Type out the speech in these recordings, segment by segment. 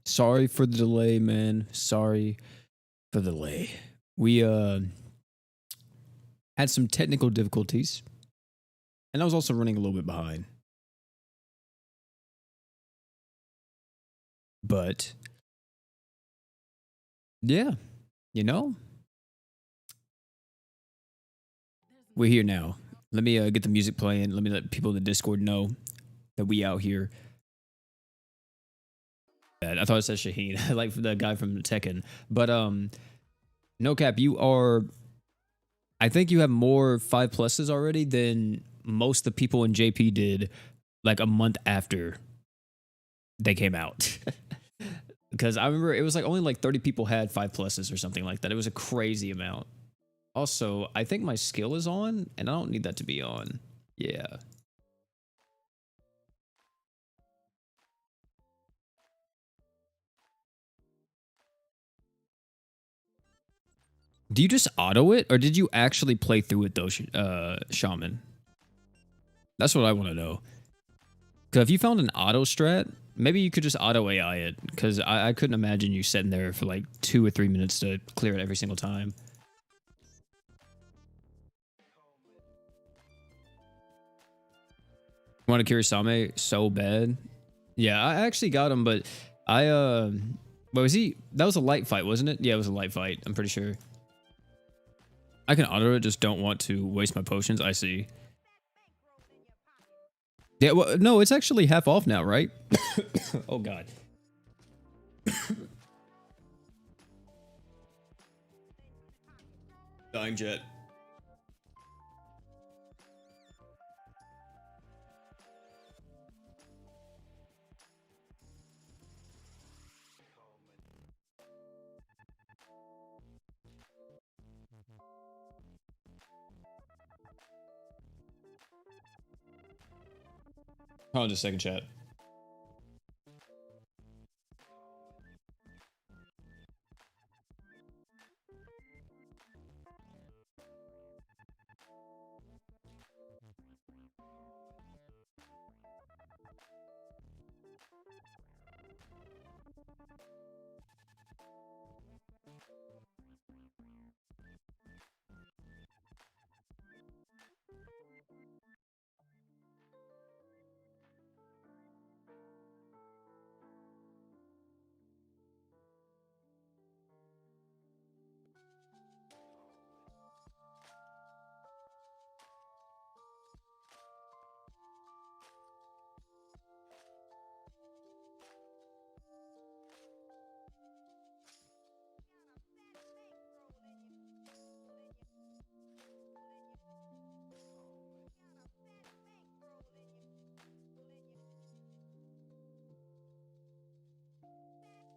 Sorry for the delay, man. Sorry for the delay. We had some technical difficulties, and I was also running a little bit behind. But yeah, you know, we're here now. Let me get the music playing. Let me let people in the Discord know that we out here. I thought it said Shaheen, like the guy from Tekken. But no cap, you are. I think you have more 5+s already than most of the people in JP did, like a month after they came out. Because I remember it was like only like 30 people had 5+s or something like that. It was a crazy amount. Also, I think my skill is on, and I don't need that to be on. Yeah. Do you just auto it, or did you actually play through it though, Shaman? That's what I want to know. Because if you found an auto strat, maybe you could just auto AI it. Because I couldn't imagine you sitting there for like 2 or 3 minutes to clear it every single time. Want to Kirisame so bad? Yeah, I actually got him, but I what was he? That was a light fight, wasn't it? Yeah, it was a light fight. I'm pretty sure. I can auto it, just don't want to waste my potions. I see. Yeah, well, no, it's actually half off now, right? Oh god. Dying jet. Hold on just a second, chat.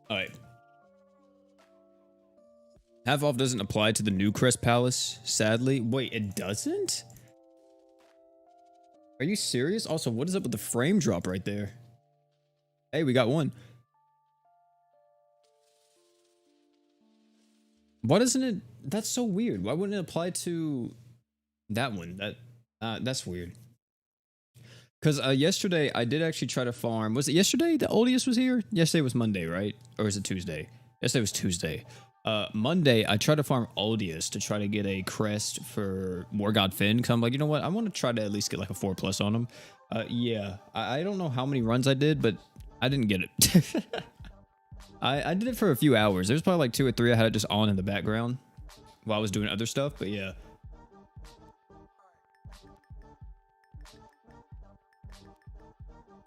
All right. Half off doesn't apply to the new Crest Palace, sadly. Wait, it doesn't? Are you serious? Also, what is up with the frame drop right there? Hey, we got one. Why doesn't it? That's so weird. Why wouldn't it apply to that one? That's weird. Because yesterday I did actually try to farm. Was it yesterday that Odious was here? Yesterday was Monday, right? Or is it Tuesday? Yesterday was Tuesday. Monday I tried to farm Odious to try to get a crest for War God Finn. Because I'm like, you know what? I want to try to at least get like a 4+ on him. Yeah, I don't know how many runs I did, but I didn't get it. I did it for a few hours. There's probably like 2 or 3 I had it just on in the background while I was doing other stuff. But yeah.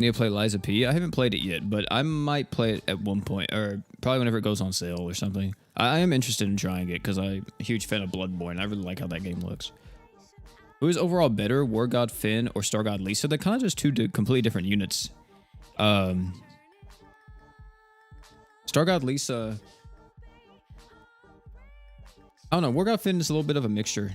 Need to play Liza P. I haven't played it yet, but I might play it at one point, or probably whenever it goes on sale or something. I am interested in trying it because I'm a huge fan of Bloodborne. I really like how that game looks. Who is overall better, War God Finn or Star God Lisa? They're kind of just two completely different units. Star God Lisa, I don't know. War God Finn is a little bit of a mixture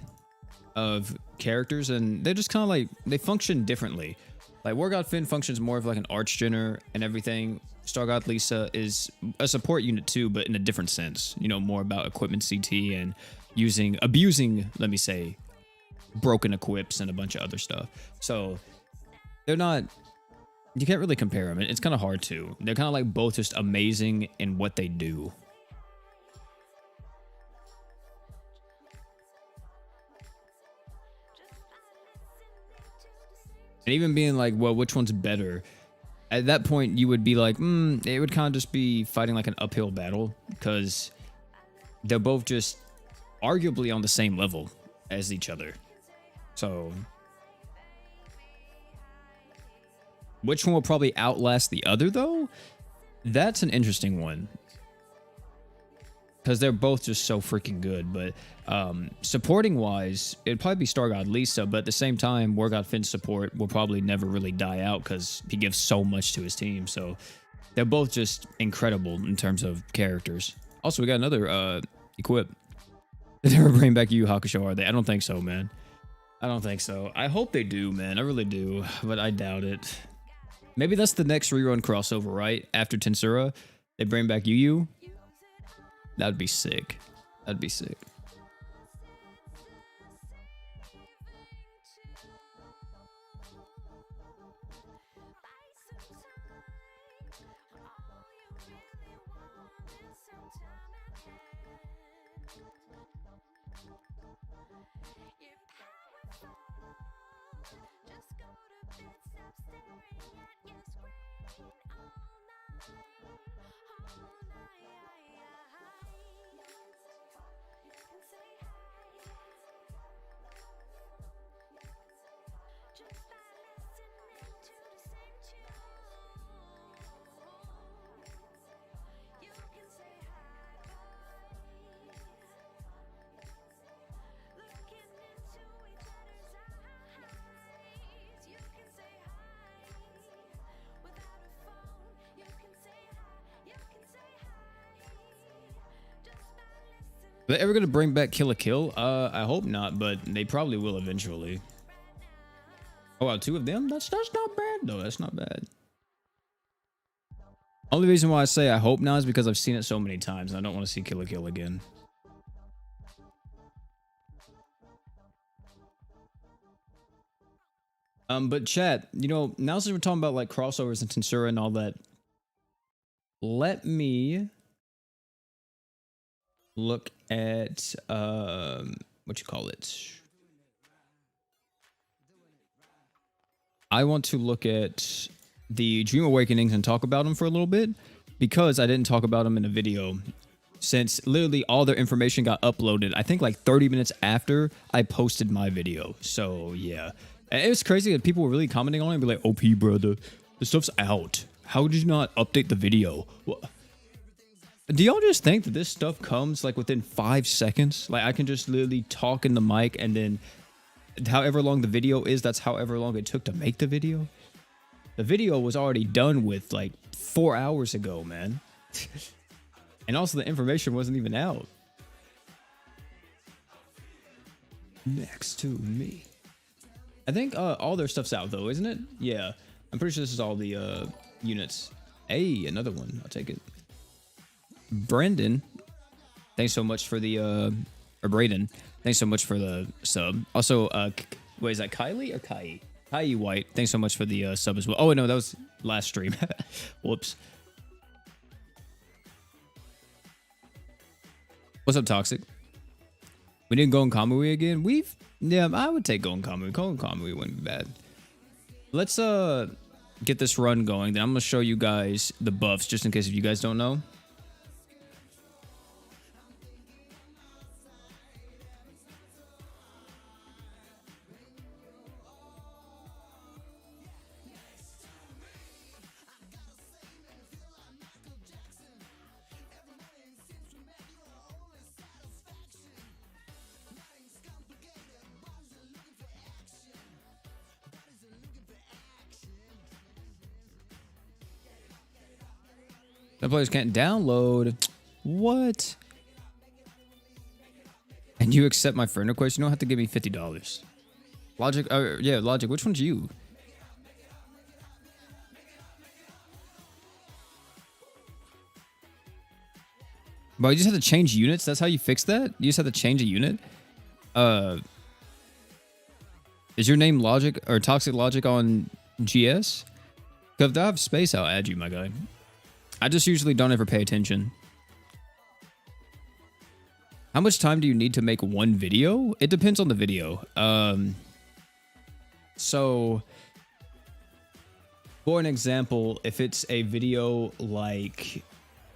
of characters, and they're just kind of like, they function differently. Like, War God Finn functions more of like an arch-genner and everything. Star God Lisa is a support unit too, but in a different sense. You know, more about equipment CT and abusing, let me say, broken equips and a bunch of other stuff. So, they're not you can't really compare them. It's kind of hard to. They're kind of like both just amazing in what they do. And even being like, well, which one's better? At that point, you would be like, it would kind of just be fighting like an uphill battle because they're both just arguably on the same level as each other. So, which one will probably outlast the other, though? That's an interesting one. Because they're both just so freaking good. But supporting wise, it'd probably be Star God Lisa. But at the same time, War God Finn's support will probably never really die out because he gives so much to his team. So they're both just incredible in terms of characters. Also, we got another equip. Did they ever bring back Yu Yu Hakusho, are they? I don't think so, man. I don't think so. I hope they do, man. I really do. But I doubt it. Maybe that's the next rerun crossover, right? After Tensura, they bring back Yu Yu. That'd be sick. That'd be sick. Are they ever gonna bring back Kill la Kill? I hope not, but they probably will eventually. Oh wow, 2 of them? That's not bad though. That's not bad. Only reason why I say I hope not is because I've seen it so many times and I don't want to see Kill la Kill again. But chat, you know, now since we're talking about like crossovers and Tensura and all that, let me look at what you call it. I want to look at the Dream Awakenings and talk about them for a little bit because I didn't talk about them in a video since literally all their information got uploaded. I think like 30 minutes after I posted my video. So yeah, and it was crazy that people were really commenting on it and be like, "OP, brother, the stuff's out. How did you not update the video?" What? Do y'all just think that this stuff comes like within 5 seconds? Like I can just literally talk in the mic and then however long the video is, that's however long it took to make the video. The video was already done with like 4 hours ago, man. And also the information wasn't even out. Next to me. I think all their stuff's out though, isn't it? Yeah. I'm pretty sure this is all the units. Hey, another one. I'll take it. Brendan, thanks so much for the or Braden, thanks so much for the sub. Also, wait, is that Kylie or Kai? Kai White, thanks so much for the sub as well. Oh no, that was last stream. Whoops. What's up, Toxic? We didn't go in Kamui again. Yeah, I would take going Kamui. Going Kamui wouldn't be bad. Let's get this run going. Then I'm gonna show you guys the buffs just in case if you guys don't know. The players can't download. What? And you accept my friend request? You don't have to give me $50. Logic, yeah, Logic. Which one's you? But you just have to change units? That's how you fix that? You just have to change a unit? Is your name Logic or Toxic Logic on GS? Cause if I have space, I'll add you, my guy. I just usually don't ever pay attention. How much time do you need to make one video? It depends on the video. So for an example, if it's a video like,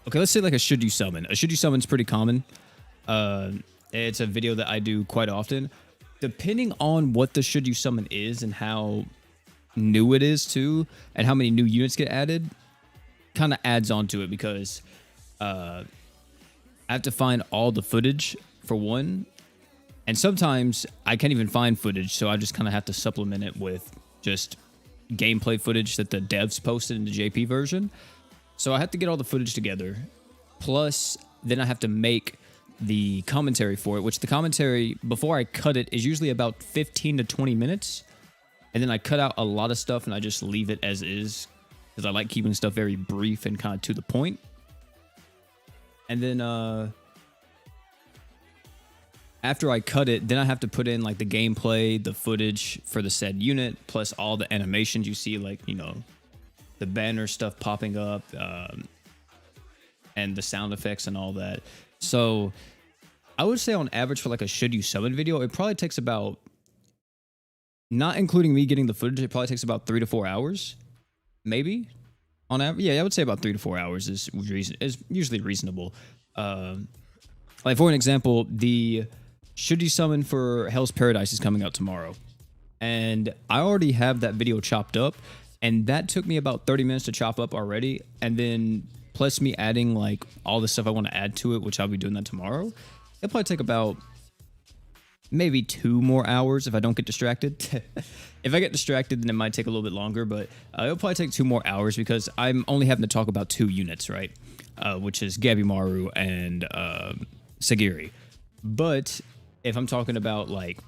okay, let's say like a should you summon. A should you summon's pretty common. It's a video that I do quite often. Depending on what the should you summon is and how new it is too, and how many new units get added, kind of adds on to it because I have to find all the footage for one, and sometimes I can't even find footage, so I just kind of have to supplement it with just gameplay footage that the devs posted in the JP version. So I have to get all the footage together, plus then I have to make the commentary for it, which the commentary before I cut it is usually about 15 to 20 minutes, and then I cut out a lot of stuff and I just leave it as is because I like keeping stuff very brief and kind of to the point. And then after I cut it, then I have to put in like the gameplay, the footage for the said unit, plus all the animations you see, like, you know, the banner stuff popping up, and the sound effects and all that. So I would say on average for like a should you summon video, it probably takes about, not including me getting the footage, it probably takes about 3 to 4 hours, maybe on average. Yeah, I would say about 3 to 4 hours is usually reasonable. Like for an example, the should you summon for Hell's Paradise is coming out tomorrow, and I already have that video chopped up, and that took me about 30 minutes to chop up already, and then plus me adding like all the stuff I want to add to it, which I'll be doing that tomorrow. It'll probably take about maybe 2 more hours if I don't get distracted. If I get distracted, then it might take a little bit longer, but it'll probably take 2 more hours because I'm only having to talk about 2 units, right? Which is Gabimaru and Sagiri. But if I'm talking about like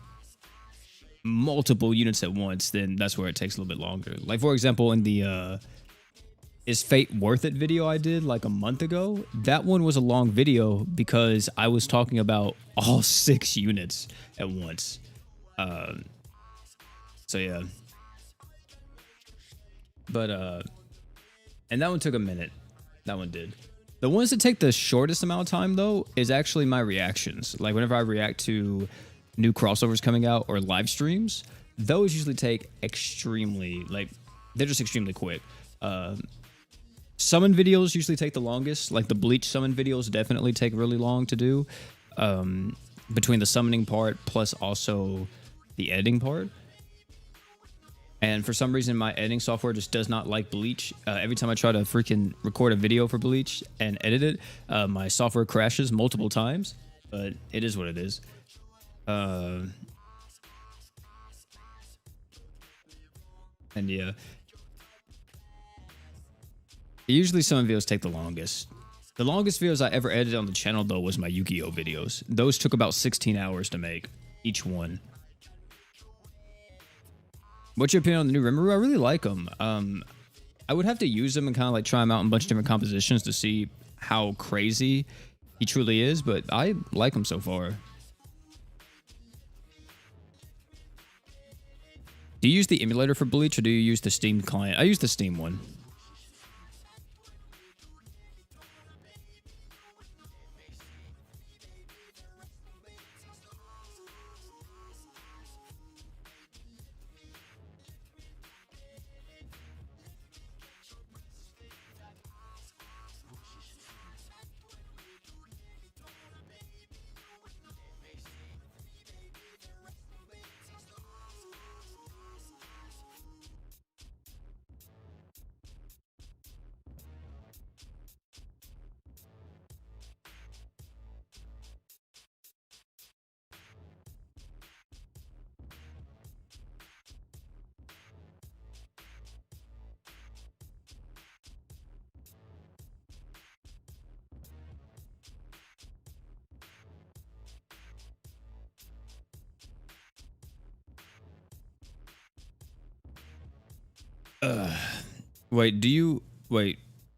multiple units at once, then that's where it takes a little bit longer. Like for example, in the Is Fate Worth It video I did like a month ago, that one was a long video because I was talking about all 6 units at once. So yeah. But and that one took a minute. That one did. The ones that take the shortest amount of time, though, is actually my reactions. Like, whenever I react to new crossovers coming out or live streams, those usually take extremely, like, they're just extremely quick. Summon videos usually take the longest. Like, the Bleach summon videos definitely take really long to do. Between the summoning part plus also the editing part. And for some reason, my editing software just does not like Bleach. Every time I try to freaking record a video for Bleach and edit it, my software crashes multiple times. But it is what it is. And yeah. Usually some videos take the longest. The longest videos I ever edited on the channel, though, was my Yu-Gi-Oh! Videos. Those took about 16 hours to make, each one. What's your opinion on the new Rimuru? I really like them. I would have to use them and kind of like try them out in a bunch of different compositions to see how crazy he truly is, but I like him so far. Do you use the emulator for Bleach or do you use the Steam client? I use the Steam one.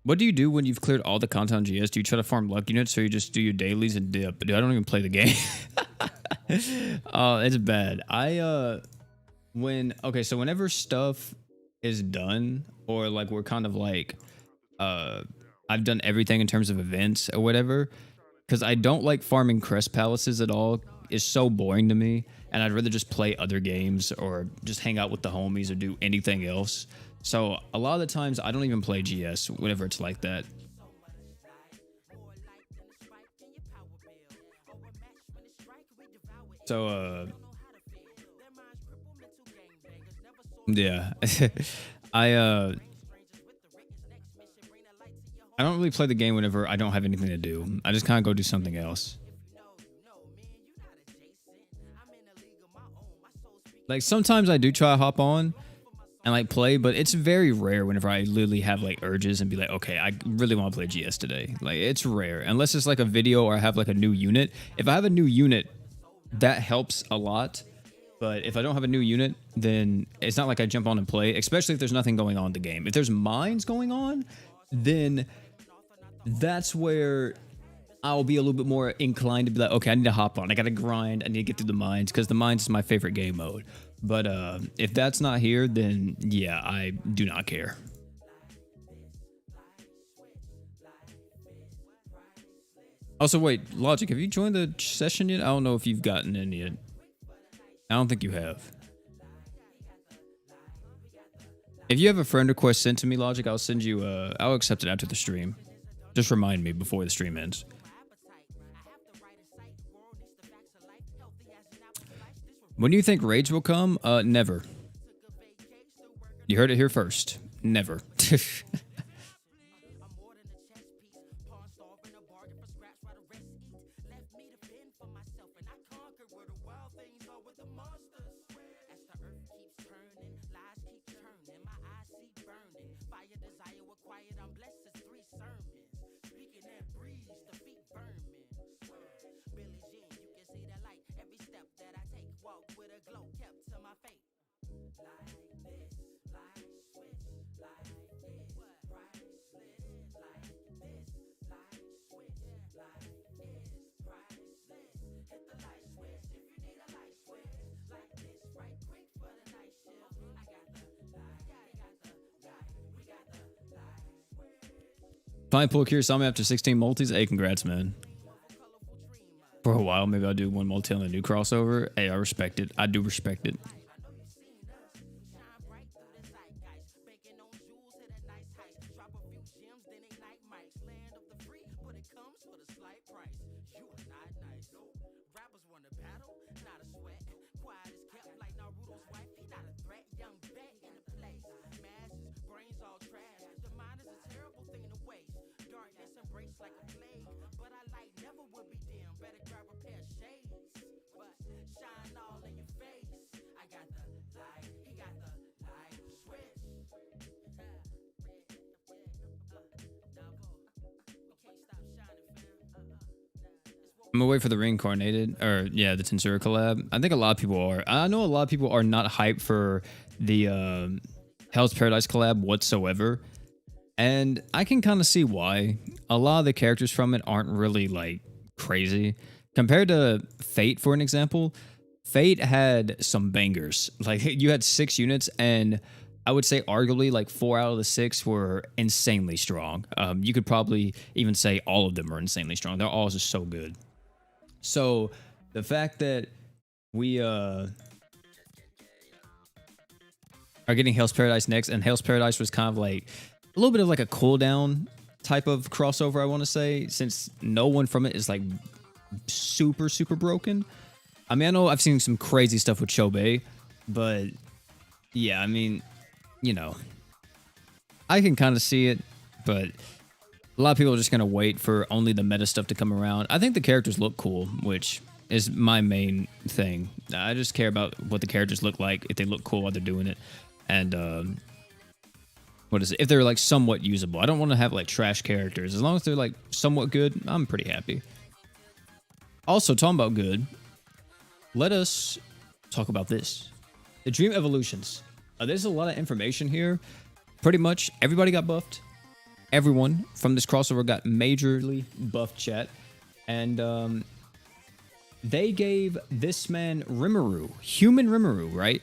What do you do when you've cleared all the content on GS? Do you try to farm luck units or you just do your dailies and dip? Dude, I don't even play the game. Oh, it's bad. So whenever stuff is done, or like we're kind of like I've done everything in terms of events or whatever, because I don't like farming crest palaces at all. It's so boring to me, and I'd rather just play other games or just hang out with the homies or do anything else. So a lot of the times I don't even play GS whenever it's like that. So yeah. I I don't really play the game whenever I don't have anything to do. I just kind of go do something else. Like sometimes I do try to hop on and like play, but it's very rare whenever I literally have like urges and be like, okay, I really want to play GS today. Like it's rare unless it's like a video or I have like a new unit. If I have a new unit, that helps a lot. But if I don't have a new unit, then it's not like I jump on and play, especially if there's nothing going on in the game. If there's mines going on, then that's where I'll be a little bit more inclined to be like, okay, I need to hop on. I got to grind. I need to get through the mines because the mines is my favorite game mode. But if that's not here, then yeah, I do not care. Also, wait, Logic, have you joined the session yet? I don't know if you've gotten in yet. I don't think you have. If you have a friend request sent to me, Logic, I'll send you. I'll accept it after the stream. Just remind me before the stream ends. When do you think raids will come? Never. You heard it here first. Never. Fine, pull Kirasami after 16 multis. Hey, congrats, man. For a while, maybe I'll do one multi on a new crossover. Hey, I respect it. I do respect it. I'm gonna wait for the reincarnated, or yeah, the Tensura collab. I think a lot of people are. I know a lot of people are not hyped for the Hell's Paradise collab whatsoever, and I can kind of see why. A lot of the characters from it aren't really like crazy compared to Fate, for an example. Fate had some bangers. Like you had 6 units, and I would say arguably like 4 out of the 6 were insanely strong. You could probably even say all of them are insanely strong. They're all just so good. So the fact that we are getting Hell's Paradise next, and Hell's Paradise was kind of like a little bit of like a cooldown type of crossover, I want to say, since no one from it is like super, super broken. I mean, I know I've seen some crazy stuff with Chobei, but yeah, I mean, you know, I can kind of see it, but a lot of people are just going to wait for only the meta stuff to come around. I think the characters look cool, which is my main thing. I just care about what the characters look like, if they look cool while they're doing it, and what is it? If they're like somewhat usable. I don't want to have like trash characters. As long as they're like somewhat good, I'm pretty happy. Also, talking about good, let us talk about this. The Dream Evolutions. There's a lot of information here. Pretty much everybody got buffed. Everyone from this crossover got majorly buffed, chat. And they gave this man Rimuru, human Rimuru, right?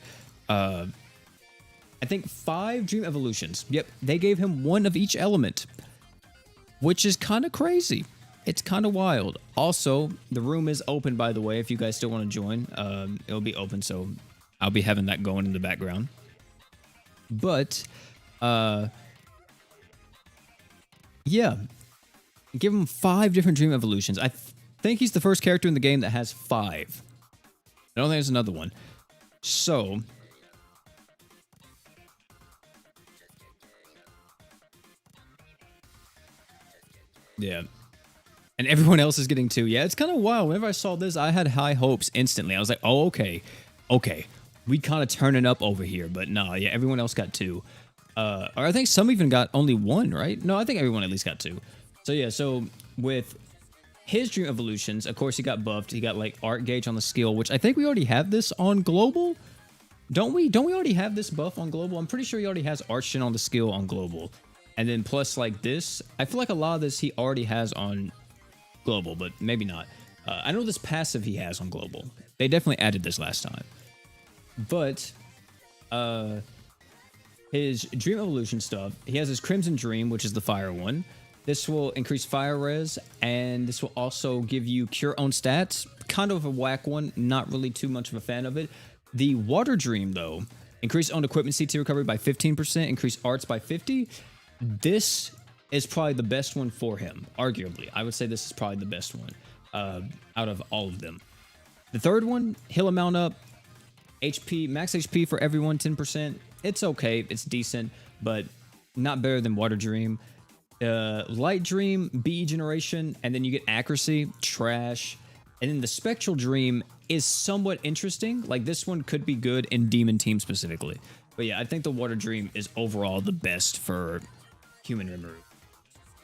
I think 5 dream evolutions. Yep, they gave him 1 of each element, which is kind of crazy. It's kind of wild. Also, the room is open, by the way, if you guys still want to join. It'll be open, so I'll be having that going in the background. But, yeah. Give him 5 different dream evolutions. I think he's the first character in the game that has 5. I don't think there's another one. So, yeah. And everyone else is getting 2. Yeah, it's kind of wild. Whenever I saw this, I had high hopes instantly. I was like, oh, okay. Okay. We kind of turning up over here. But no, yeah, everyone else got 2. Or I think some even got only 1, right? No, I think everyone at least got 2. So yeah, so with his dream evolutions, of course, he got buffed. He got like art gauge on the skill, which I think we already have this on global. Don't we already have this buff on global? I'm pretty sure he already has art shin on the skill on global. And then plus like this, I feel like a lot of this he already has on global, but maybe not. I know this passive he has on global. They definitely added this last time. But his dream evolution stuff, he has his Crimson Dream, which is the fire one. This will increase fire res, and this will also give you cure own stats. Kind of a whack one, not really too much of a fan of it. The Water Dream, though, increase own equipment CT recovery by 15%, increase arts by 50%. This is probably the best one for him, arguably. I would say this is probably the best one out of all of them. The third one, heal amount up, HP, max HP for everyone, 10%. It's okay, it's decent, but not better than Water Dream. Light Dream, BE generation, and then you get accuracy, trash. And then the Spectral Dream is somewhat interesting. Like this one could be good in Demon Team specifically. But yeah, I think the Water Dream is overall the best for Human Rimuru.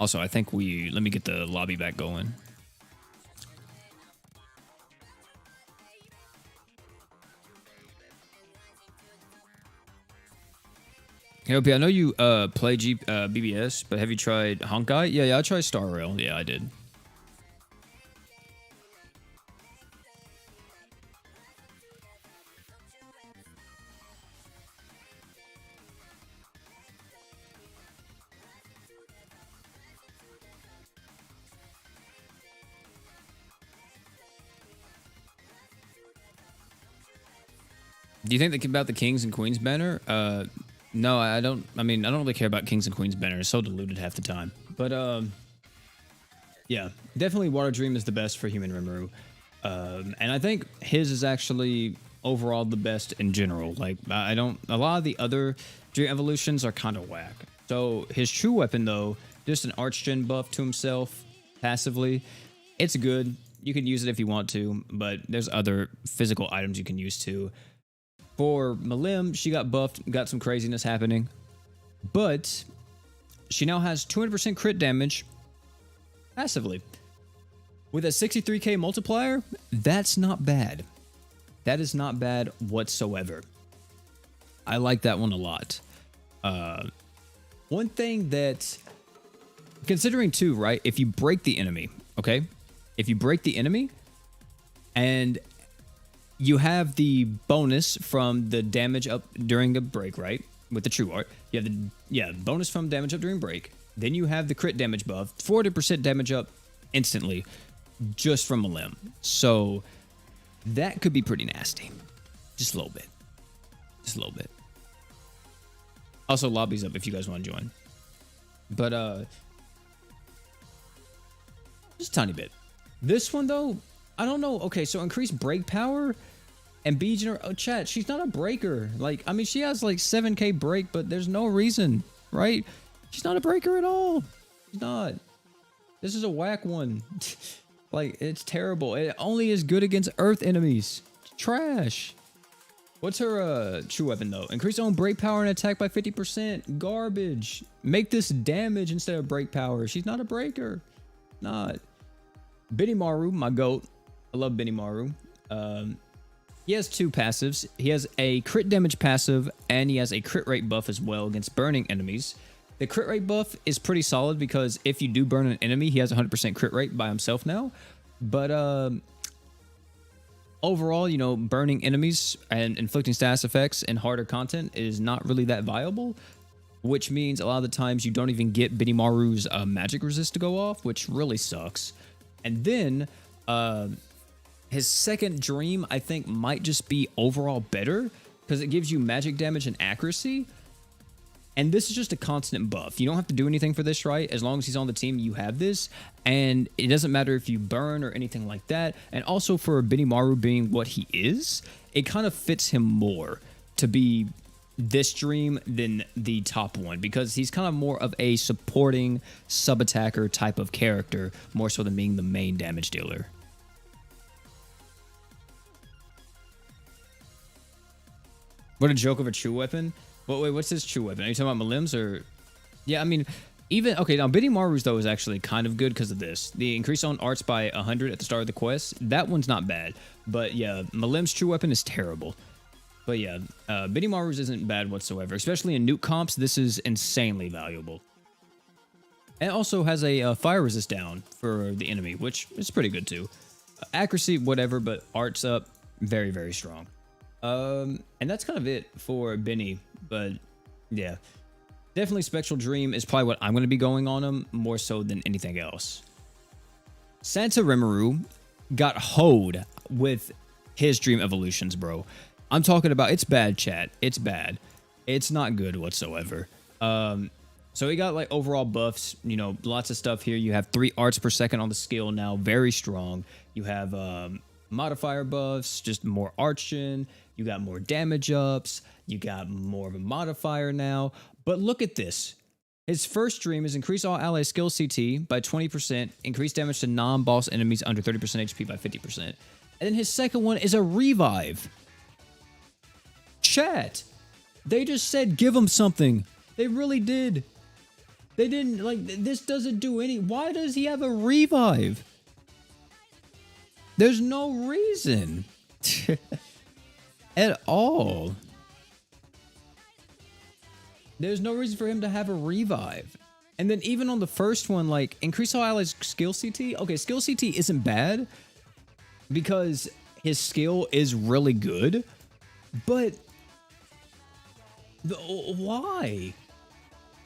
Also, I think let me get the lobby back going. Hey, OP, I know you play BBS, but have you tried Honkai? Yeah, I tried Star Rail. Yeah, I did. Do you think about the Kings and Queens banner? No, I don't. I mean, I don't really care about Kings and Queens banner. It's so diluted half the time. But yeah, definitely Water Dream is the best for Human Rimuru. And I think his is actually overall the best in general. Like a lot of the other Dream evolutions are kind of whack. So his true weapon though, just an Archgen buff to himself passively. It's good. You can use it if you want to, but there's other physical items you can use too. For Malim, she got buffed, got some craziness happening, but she now has 200% crit damage passively. With a 63k multiplier, that's not bad. That is not bad whatsoever. I like that one a lot. One thing that, considering too, right? If you break the enemy, okay? If you break the enemy and you have the bonus from the damage up during the break, right? With the true art. You have the bonus from damage up during break. Then you have the crit damage buff. 400% damage up instantly just from a limb. So that could be pretty nasty. Just a little bit. Just a little bit. Also, lobby's up if you guys want to join. But just a tiny bit. This one though, I don't know. Okay, so increased break power and B gener. Oh, chat. She's not a breaker. Like, I mean, she has like 7k break, but there's no reason, right? She's not a breaker at all. She's not. This is a whack one. Like, it's terrible. It only is good against Earth enemies. It's trash. What's her true weapon though? Increase own break power and attack by 50%. Garbage. Make this damage instead of break power. She's not a breaker. Not. Benimaru, my goat. I love Benimaru. He has 2 passives. He has a crit damage passive, and he has a crit rate buff as well against burning enemies. The crit rate buff is pretty solid because if you do burn an enemy, he has 100% crit rate by himself now. But Overall, you know, burning enemies and inflicting status effects and harder content is not really that viable, which means a lot of the times you don't even get Benimaru's magic resist to go off, which really sucks. And then his second dream, I think, might just be overall better because it gives you magic damage and accuracy. And this is just a constant buff. You don't have to do anything for this, right? As long as he's on the team, you have this. And it doesn't matter if you burn or anything like that. And also for Benimaru being what he is, it kind of fits him more to be this dream than the top one. Because he's kind of more of a supporting sub-attacker type of character, more so than being the main damage dealer. What a joke of a true weapon. But wait, what's his true weapon? Are you talking about Malim's or... Yeah, I mean, even... Okay, now Benimaru's, though, is actually kind of good because of this. The increase on arts by 100 at the start of the quest, that one's not bad. But yeah, Malim's true weapon is terrible. But yeah, Benimaru's isn't bad whatsoever. Especially in nuke comps, this is insanely valuable. And it also has a fire resist down for the enemy, which is pretty good too. Accuracy, whatever, but arts up, very, very strong. And that's kind of it for Benny. But yeah, definitely Spectral Dream is probably what I'm going to be going on him more so than anything else. Santa Rimuru got hoed with his Dream Evolutions, bro. I'm talking about, it's bad, chat. It's bad. It's not good whatsoever. So he got like overall buffs, you know, lots of stuff here. You have 3 arts per second on the skill now, very strong. You have modifier buffs, just more arch gen. You got more damage ups. You got more of a modifier now. But look at this. His first dream is increase all ally skill CT by 20%, increase damage to non-boss enemies under 30% HP by 50%. And then his second one is a revive. Chat, they just said give him something. They really did. They didn't, like, this doesn't do any... Why does he have a revive? There's no reason. At all. There's no reason for him to have a revive. And then even on the first one, like, increase all allies skill CT. Okay, skill CT isn't bad because his skill is really good. But why?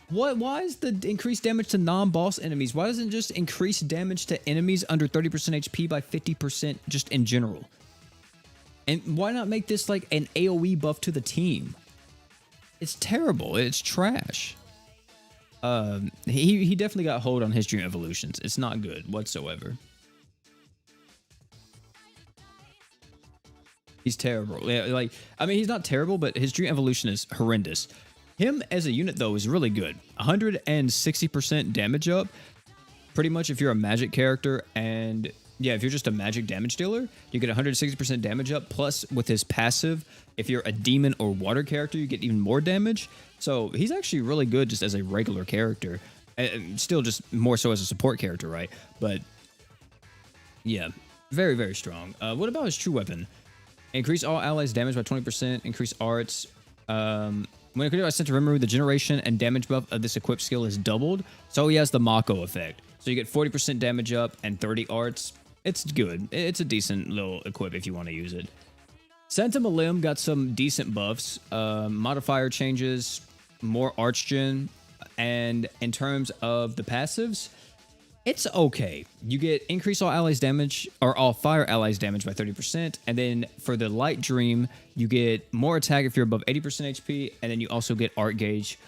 Why is the increased damage to non-boss enemies? Why doesn't it just increase damage to enemies under 30% HP by 50% just in general? And why not make this like an AoE buff to the team? It's terrible. It's trash. He definitely got hold on his Dream Evolutions. It's not good whatsoever. He's terrible. Yeah, like, I mean, he's not terrible, but his Dream Evolution is horrendous. Him as a unit, though, is really good. 160% damage up. Pretty much if you're a magic character and... Yeah, if you're just a magic damage dealer, you get 160% damage up. Plus, with his passive, if you're a demon or water character, you get even more damage. So he's actually really good just as a regular character. Still just more so as a support character, right? But yeah, very, very strong. What about his true weapon? Increase all allies damage by 20%. Increase arts. When equipped by Santa Rimuru, the generation and damage buff of this equipped skill is doubled. So he has the Mako effect. So you get 40% damage up and 30 arts. It's good. It's a decent little equip if you want to use it. Santa Malim got some decent buffs. Modifier changes, more arch gen, and in terms of the passives, it's okay. You get increase all allies damage, or all fire allies damage by 30%, and then for the light dream, you get more attack if you're above 80% HP, and then you also get art gauge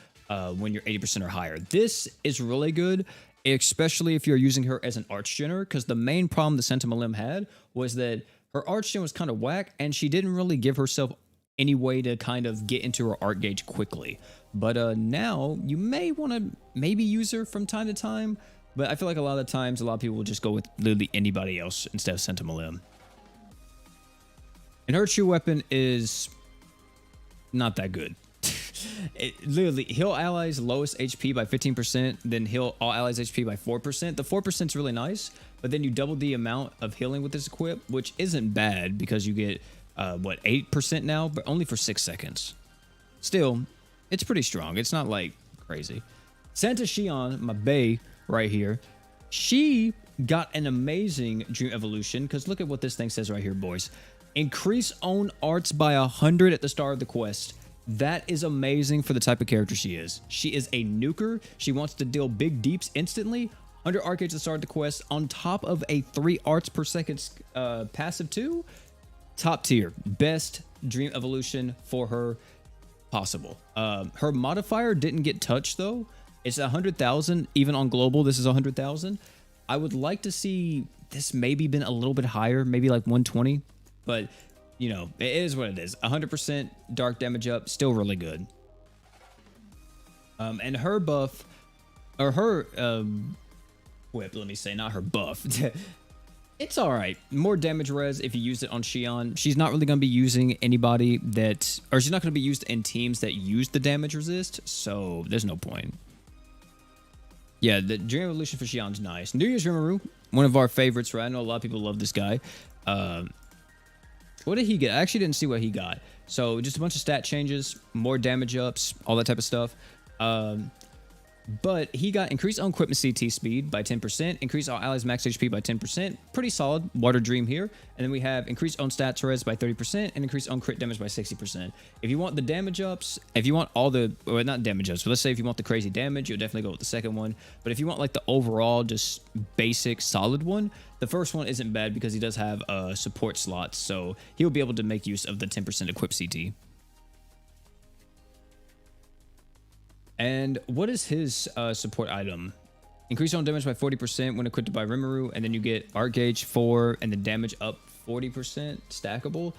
when you're 80% or higher. This is really good, especially if you're using her as an arch genner, because the main problem the Santa Malim had was that her arch gen was kind of whack, and she didn't really give herself any way to kind of get into her art gauge quickly. But now, you may want to maybe use her from time to time, but I feel like a lot of the times, a lot of people will just go with literally anybody else instead of Santa Malim. And her true weapon is not that good. It literally heal allies lowest HP by 15%, then heal all allies HP by 4%. The 4% is really nice, but then you double the amount of healing with this equip, which isn't bad because you get, what, 8% now, but only for 6 seconds. Still, it's pretty strong. It's not, like, crazy. Santa Shion, my bae right here, she got an amazing Dream Evolution, because look at what this thing says right here, boys. Increase own arts by 100 at the start of the quest. That is amazing for the type of character she is. She is a nuker. She wants to deal big deeps instantly. 100 arc gauge at the start of the quest on top of a 3 arts per second passive too. Top tier. Best dream evolution for her possible. Her modifier didn't get touched though. It's 100,000. Even on global, this is 100,000. I would like to see this maybe been a little bit higher, maybe like 120. But, you know, it is what it is. 100% dark damage up, still really good. And her buff, or her whip, let me say, not her buff. It's all right. More damage res if you use it on Xion. She's not really going to be using anybody that, or she's not going to be used in teams that use the damage resist, so there's no point. Yeah, the Dream Evolution for Xion's nice. New Year's Rimuru, one of our favorites, right? I know a lot of people love this guy. What did he get? I actually didn't see what he got. So just a bunch of stat changes, more damage ups, all that type of stuff. But he got increased on equipment CT speed by 10%, increased all allies max HP by 10%. Pretty solid Water Dream here. And then we have increased on stats res by 30% and increased on crit damage by 60%. If you want the damage ups, if you want all the, or not damage ups, but let's say if you want the crazy damage, you'll definitely go with the second one. But if you want like the overall just basic solid one, the first one isn't bad because he does have support slots. So he'll be able to make use of the 10% equip CT. And what is his support item? Increase on damage by 40% when equipped by Rimuru, and then you get Arc Gauge 4 and the damage up 40% stackable.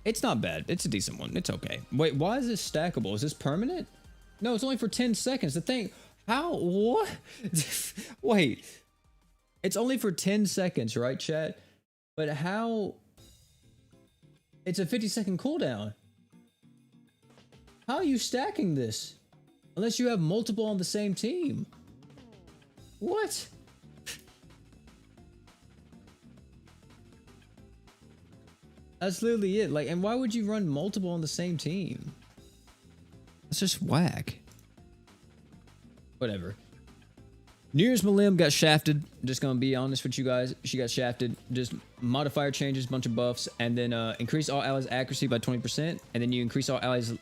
It's not bad. It's a decent one. It's okay. Wait, why is this stackable? Is this permanent? No, it's only for 10 seconds. The thing, how, what? Wait, it's only for 10 seconds, right, chat? But how? It's a 50-second cooldown. How are you stacking this? Unless you have multiple on the same team. What? That's literally it. Like, and why would you run multiple on the same team? That's just whack. Whatever. New Year's Malim got shafted. Just gonna be honest with you guys. She got shafted. Just modifier changes, bunch of buffs, and then increase all allies accuracy by 20%, and then you increase all allies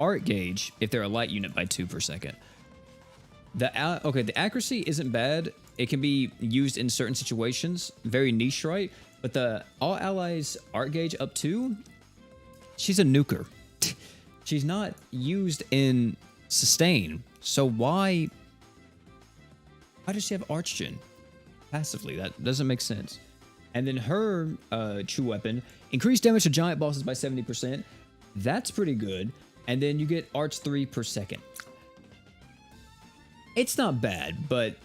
Art Gauge if they're a light unit by 2 per second. The accuracy isn't bad. It can be used in certain situations, very niche, right? But the all allies Art Gauge up 2, she's a nuker. She's not used in sustain. So why does she have Archgen passively? That doesn't make sense. And then her true weapon, increased damage to giant bosses by 70%. That's pretty good. And then you get Arch 3 per second. It's not bad, but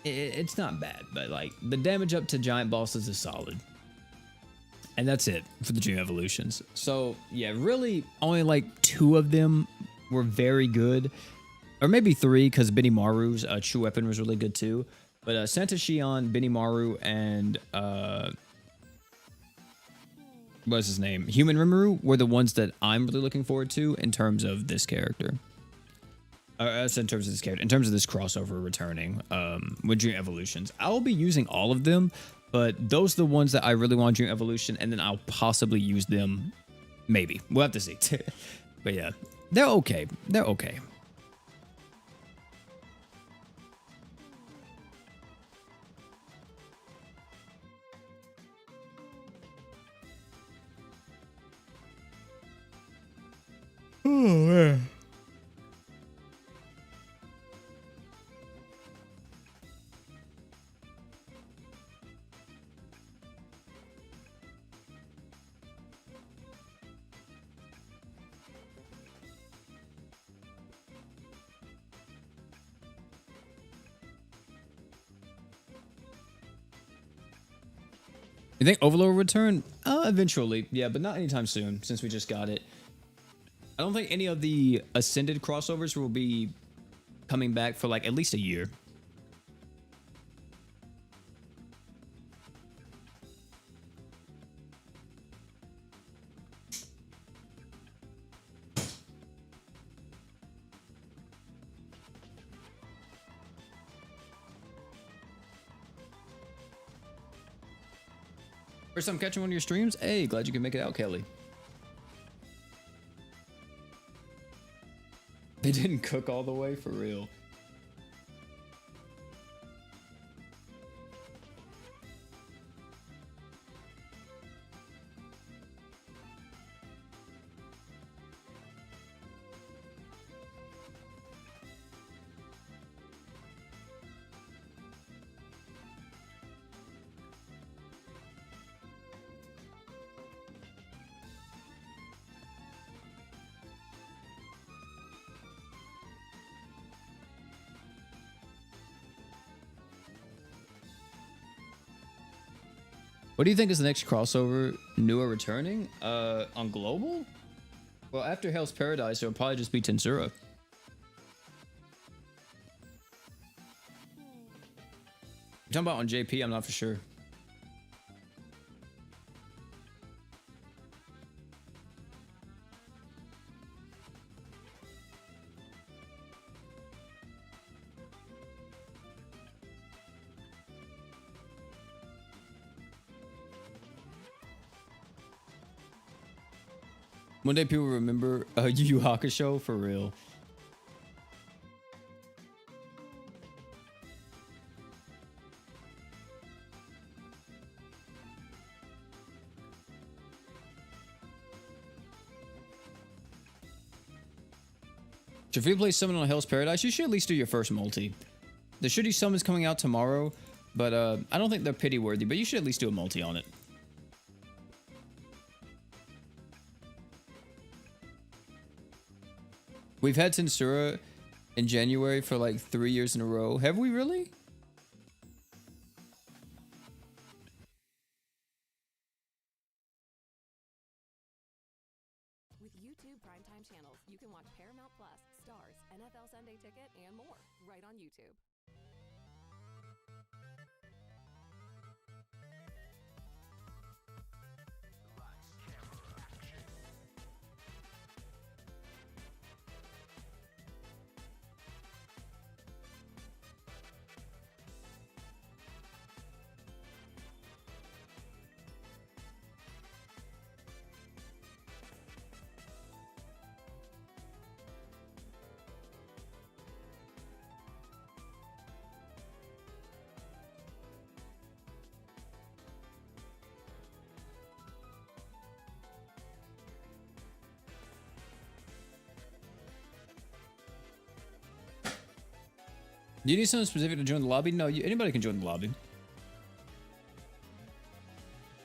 it's not bad. But like the damage up to giant bosses is solid. And that's it for the Dream Evolutions. So yeah, really only like 2 of them were very good. Or maybe 3, because Benimaru's true weapon was really good too. But Santa Xion, Benimaru, and what's his name? Human Rimuru were the ones that I'm really looking forward to in terms of this character. In terms of this character, in terms of this crossover returning with Dream Evolutions. I'll be using all of them, but those are the ones that I really want Dream Evolution, and then I'll possibly use them. Maybe. We'll have to see. But yeah, they're okay. They're okay. Oh, man. You think Overlord will return? Eventually. Yeah, but not anytime soon, since we just got it. I don't think any of the Ascended crossovers will be coming back for like at least a year. First time catching one of your streams? Hey, glad you can make it out, Kelly. They didn't cook all the way, for real. What do you think is the next crossover? New or returning? On global? Well, after Hell's Paradise, it'll probably just be Tensura. You're talking about on JP? I'm not for sure. One day people remember Yu Yu Hakusho for real. So if you play Summon on Hell's Paradise, you should at least do your first multi. The shitty summons coming out tomorrow, but I don't think they're pity worthy, but you should at least do a multi on it. We've had Tensura in January for like 3 years in a row. Have we really? With YouTube primetime channels, you can watch Paramount Plus, Stars, NFL Sunday Ticket, and more right on YouTube. Do you need something specific to join the lobby? No, anybody can join the lobby.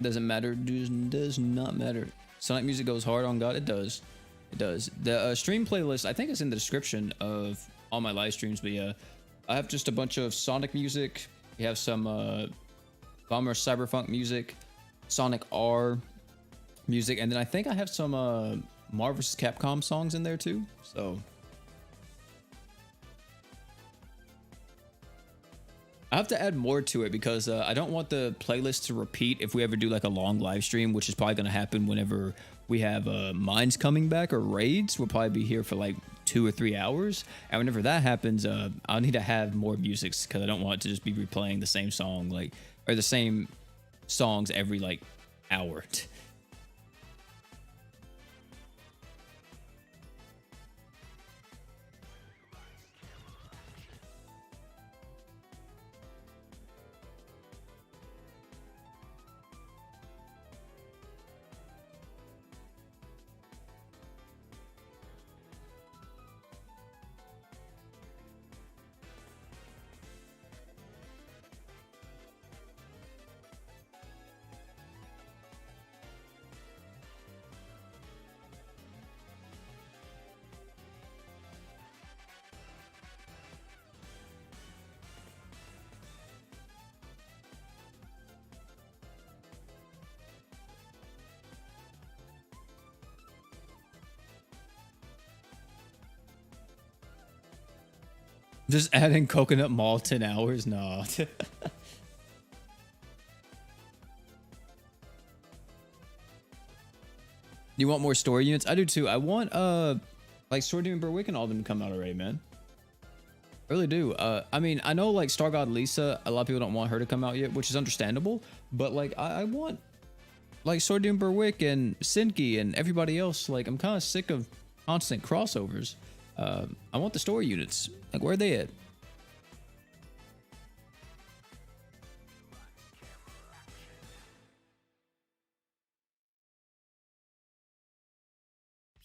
Doesn't matter. Does not matter. Sonic music goes hard on God. It does. It does. The stream playlist, I think it's in the description of all my live streams. But yeah, I have just a bunch of Sonic music. We have some Bomber Cyberpunk music, Sonic R music, and then I think I have some Marvel vs. Capcom songs in there too. So I have to add more to it because I don't want the playlist to repeat if we ever do like a long live stream, which is probably going to happen whenever we have mines coming back or raids. We'll probably be here for like 2 or 3 hours. And whenever that happens, I'll need to have more music because I don't want it to just be replaying the same song or the same songs every like hour. Just adding coconut mall 10 hours? No. You want more story units? I do too. I want like Sword Demon Berwick and all of them to come out already, man. I really do. I mean, I know like Star God Lisa, a lot of people don't want her to come out yet, which is understandable. But like I want like Sordium Berwick and Sinki and everybody else. Like, I'm kind of sick of constant crossovers. I want the story units. Like, where are they at?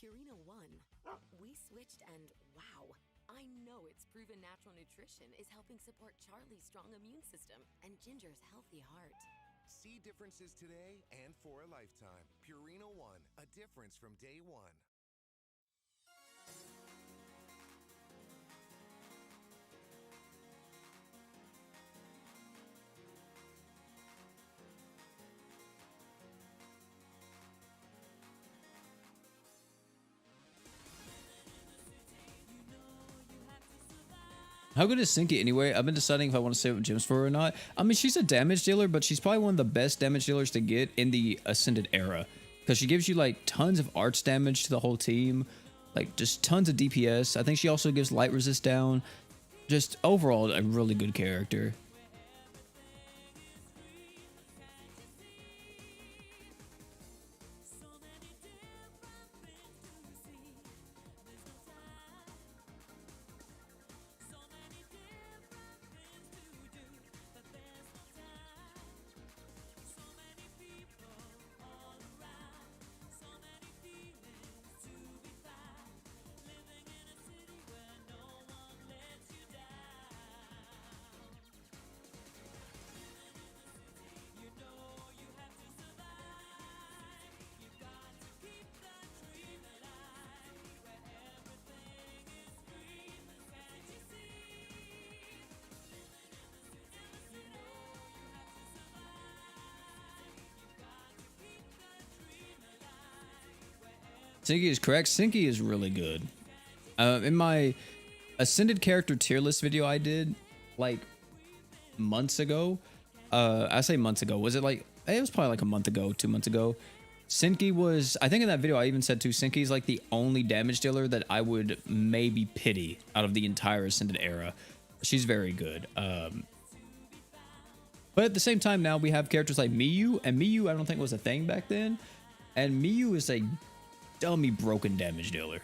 Purina One. We switched and wow, I know its proven natural nutrition is helping support Charlie's strong immune system and Ginger's healthy heart. See differences today and for a lifetime. Purina One, a difference from day one. How good is Sinki anyway? I've been deciding if I want to save up gems for her or not. I mean, she's a damage dealer, but she's probably one of the best damage dealers to get in the Ascended era. Because she gives you like tons of arch damage to the whole team. Like just tons of DPS. I think she also gives light resist down. Just overall a really good character. Sinki is correct. Sinki is really good. In my Ascended character tier list video I did like months ago, I say months ago, was it like, it was probably like a month ago, 2 months ago. Sinki was, I think in that video I even said too, Sinki is like the only damage dealer that I would maybe pity out of the entire Ascended era. She's very good. But at the same time now we have characters like Miyu, and Miyu I don't think was a thing back then. And Miyu is a dummy broken damage dealer.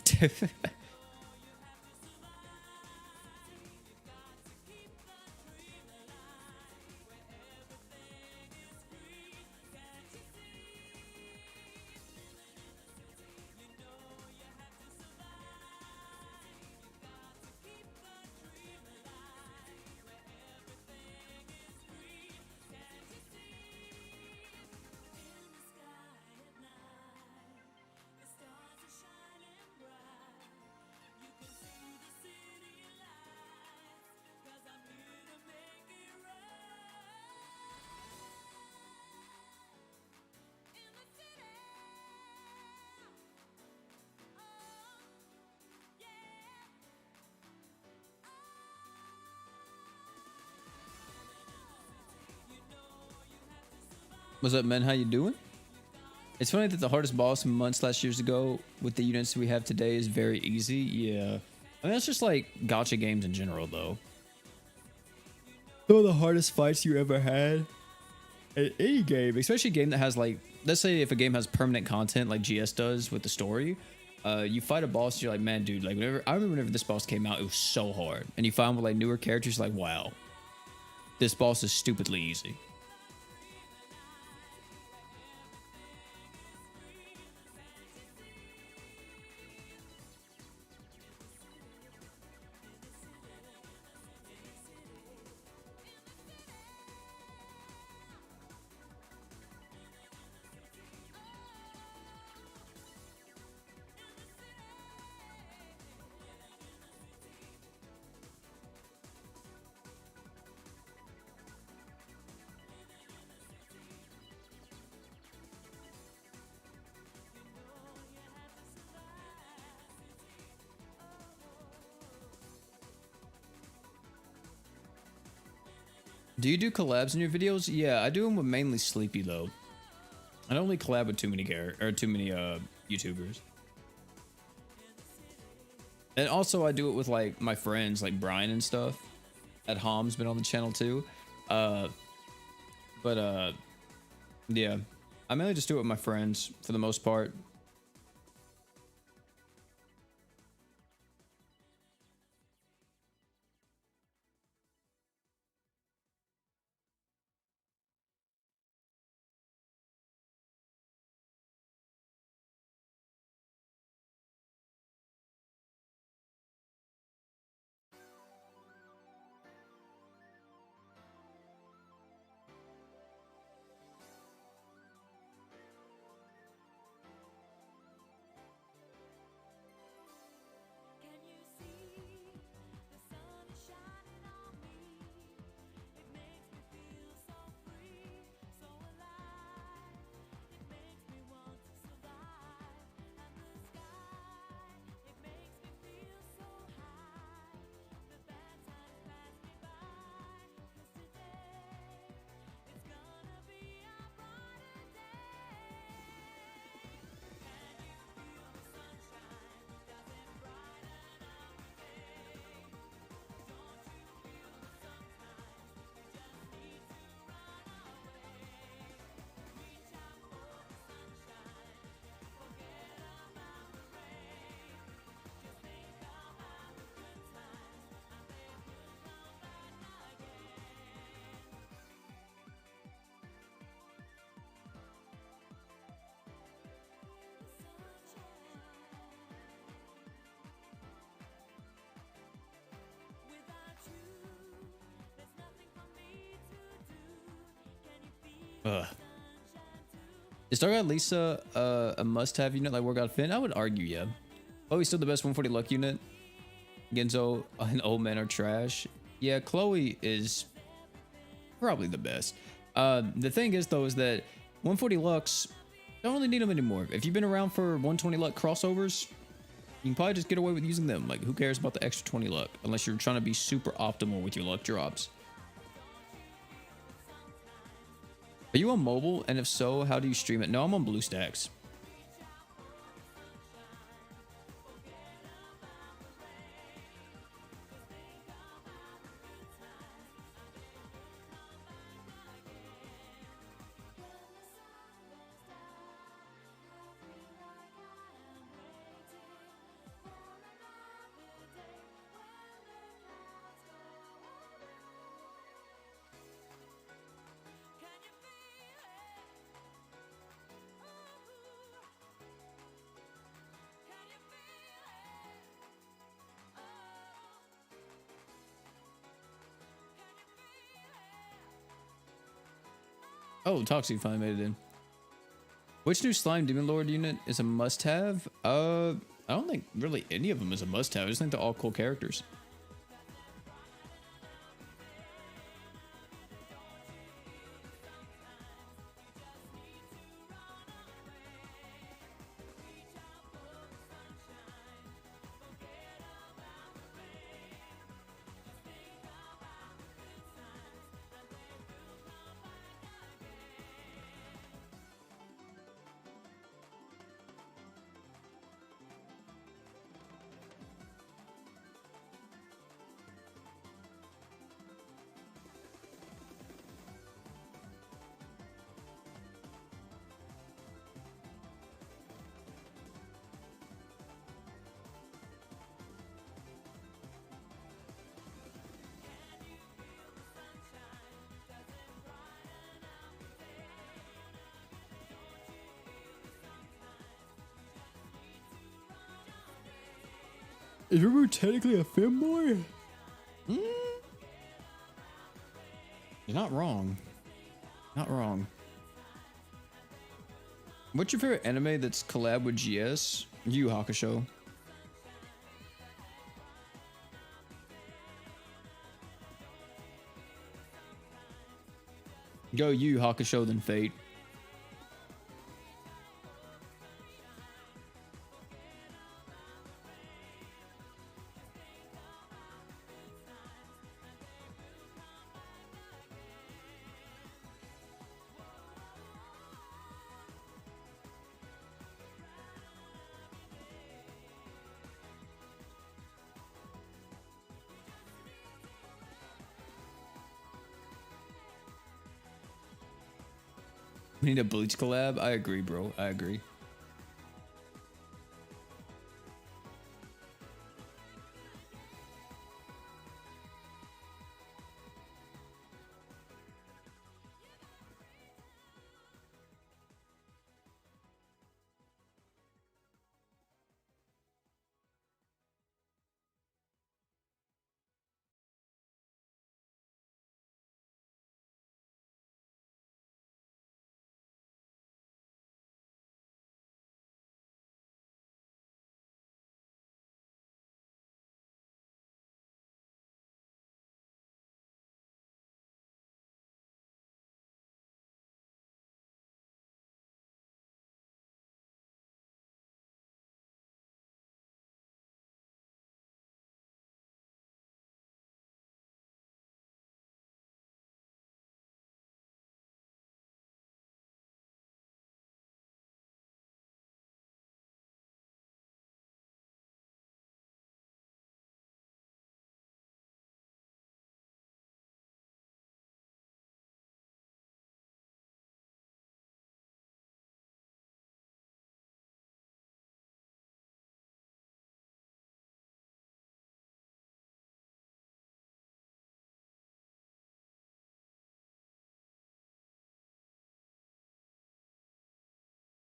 What's up, man? How you doing? It's funny that the hardest boss months/years ago with the units we have today is very easy. Yeah. I mean, that's just like gacha games in general, though. Some of the hardest fights you ever had in any game, especially a game that has like, let's say if a game has permanent content like GS does with the story, you fight a boss, you're like, man, dude, like I remember whenever this boss came out, it was so hard. And you find with like newer characters, like, wow, this boss is stupidly easy. Do you do collabs in your videos? Yeah, I do them with mainly Sleepy though. I don't really collab with too many YouTubers. And also I do it with like my friends like Brian and stuff. At Hom's been on the channel too. Yeah. I mainly just do it with my friends for the most part. Can you see the sun is shining on me? It makes me feel so free, so alive. It makes me want to survive. And the sky, it makes me feel so high. The bad times pass me by. 'Cause today, it's gonna be a brighter day. Can you feel the sunshine? Does it brighten up the day? Don't you feel that sometimes you just need to run away? Reach out for the sunshine, forget about the rain. Just think about the good times, and they will come back again. The sunshine. Without you, there's nothing for me to do. Can you feel Ugh. sunshine too? Is Dark Lisa a must-have unit like Workout Finn? I would argue, yeah. Chloe's still the best 140 luck unit. Genzo and Old Man are trash. Yeah, Chloe is probably the best. The thing is, though, is that 140 lucks, don't really need them anymore. If you've been around for 120 luck crossovers, you can probably just get away with using them. Like, who cares about the extra 20 luck? Unless you're trying to be super optimal with your luck drops. Are you on mobile? And if so, how do you stream it? No, I'm on BlueStacks. Can you feel it? Ooh. Can you feel it? Oh. Can you feel it? Oh, Toxic finally made it in. Which new Slime Demon Lord unit is a must-have? I don't think really any of them is a must-have. I just think they're all cool characters. Is River technically a femboy? You're not wrong. Not wrong. What's your favorite anime that's collab with GS? Yu Yu Hakusho. Go Yu Yu Hakusho then Fate. We need a Bleach collab. I agree, bro. I agree.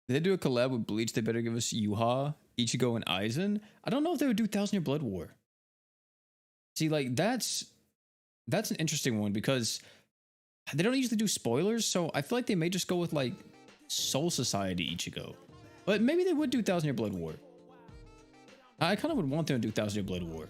If they do a collab with Bleach, they better give us Yuha, Ichigo, and Aizen. I don't know if they would do Thousand Year Blood War. See, like that's an interesting one because they don't usually do spoilers, so I feel like they may just go with like Soul Society Ichigo. But maybe they would do Thousand Year Blood War. I kind of would want them to do Thousand Year Blood War.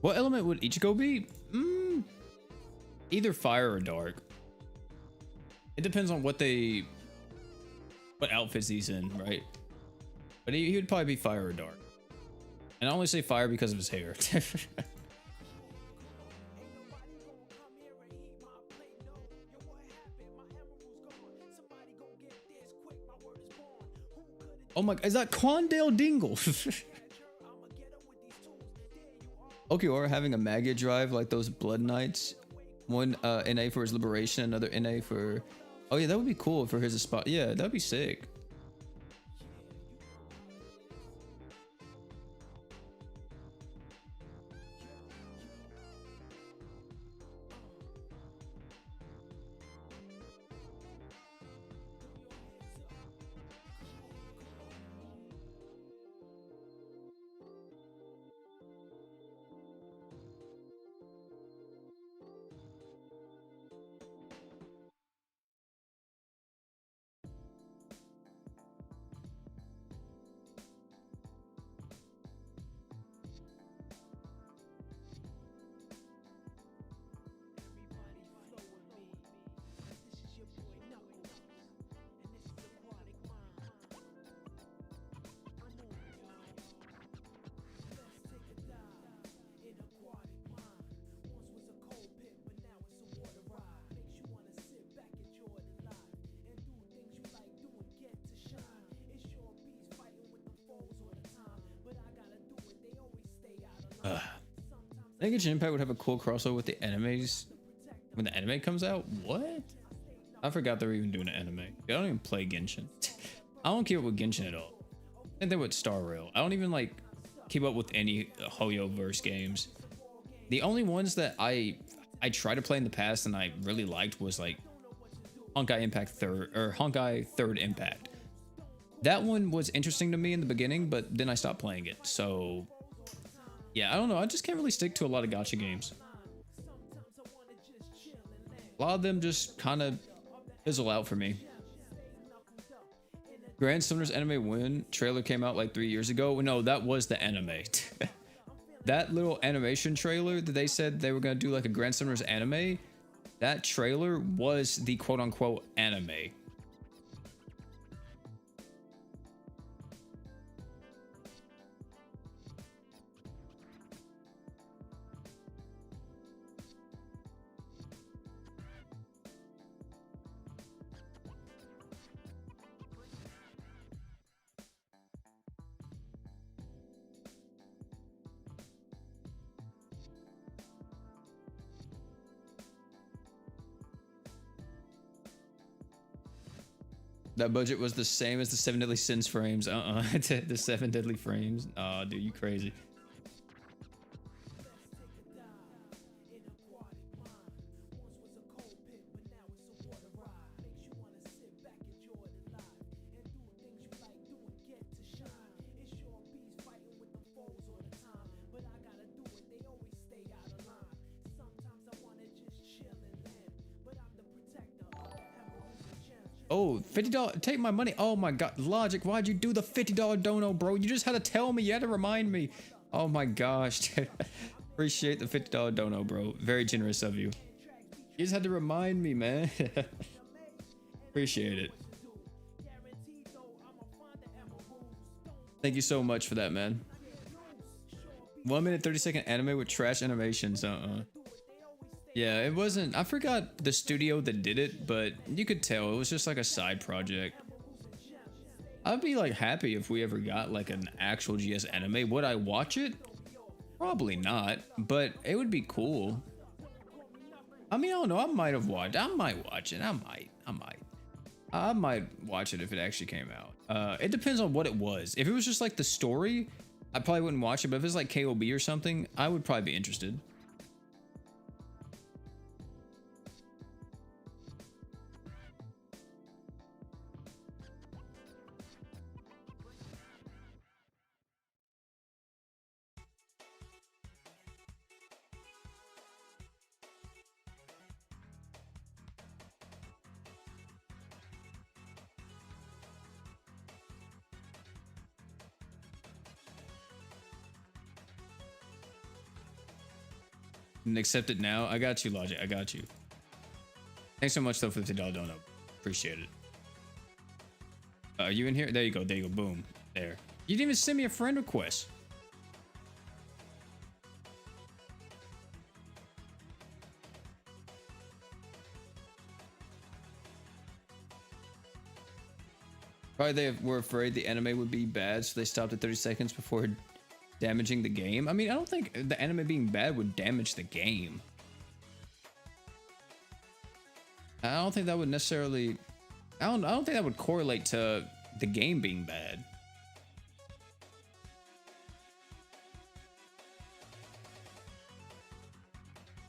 What element would Ichigo be? Either fire or dark. It depends on what outfits he's in, right? But he would probably be fire or dark. And I only say fire because of his hair. Oh my, is that Quandale Dingle? Okay, or having a maggot drive like those Blood Knights. One NA for his liberation, another NA for... Oh yeah, that would be cool for his spot. Yeah, that'd be sick. I think Genshin Impact would have a cool crossover with the animes when the anime comes out. What? I forgot they were even doing an anime. I don't even play Genshin. I don't keep up with Genshin at all. Same thing with Star Rail. I don't even like keep up with any Hoyo verse games. The only ones that I tried to play in the past and I really liked was like Honkai Third Impact. That one was interesting to me in the beginning, but then I stopped playing it. So yeah, I don't know. I just can't really stick to a lot of gacha games. A lot of them just kind of fizzle out for me. Grand Summoner's anime win trailer came out like 3 years ago. No, that was the anime. That little animation trailer that they said they were going to do like a Grand Summoner's anime, that trailer was the quote-unquote anime. That budget was the same as the 7 Deadly Sins frames. The 7 Deadly Frames. Aw, dude, you crazy. Oh, $50, take my money. Oh my god, Logic, why'd you do the $50 dono, bro? You just had to tell me, you had to remind me. Oh my gosh, appreciate the $50 dono, bro. Very generous of you. You just had to remind me, man. Appreciate it. Thank you so much for that, man. 1 minute 30-second anime with trash animations. Yeah, it wasn't. I forgot the studio that did it, but you could tell it was just like a side project. I'd be like happy if we ever got like an actual GS anime. Would I watch it? Probably not, but it would be cool. I mean, I don't know. I might have watched. I might watch it. I might watch it if it actually came out. It depends on what it was. If it was just like the story, I probably wouldn't watch it. But if it's like KOB or something, I would probably be interested. And accept it now. I got you, Logic. I got you. Thanks so much though for the $50 dono. Appreciate it. Are you in here? There you go. There you go. Boom. There. You didn't even send me a friend request. Probably they were afraid the anime would be bad, so they stopped at 30 seconds before damaging the game. I mean, I don't think the anime being bad would damage the game. I don't think that would necessarily. I don't think that would correlate to the game being bad.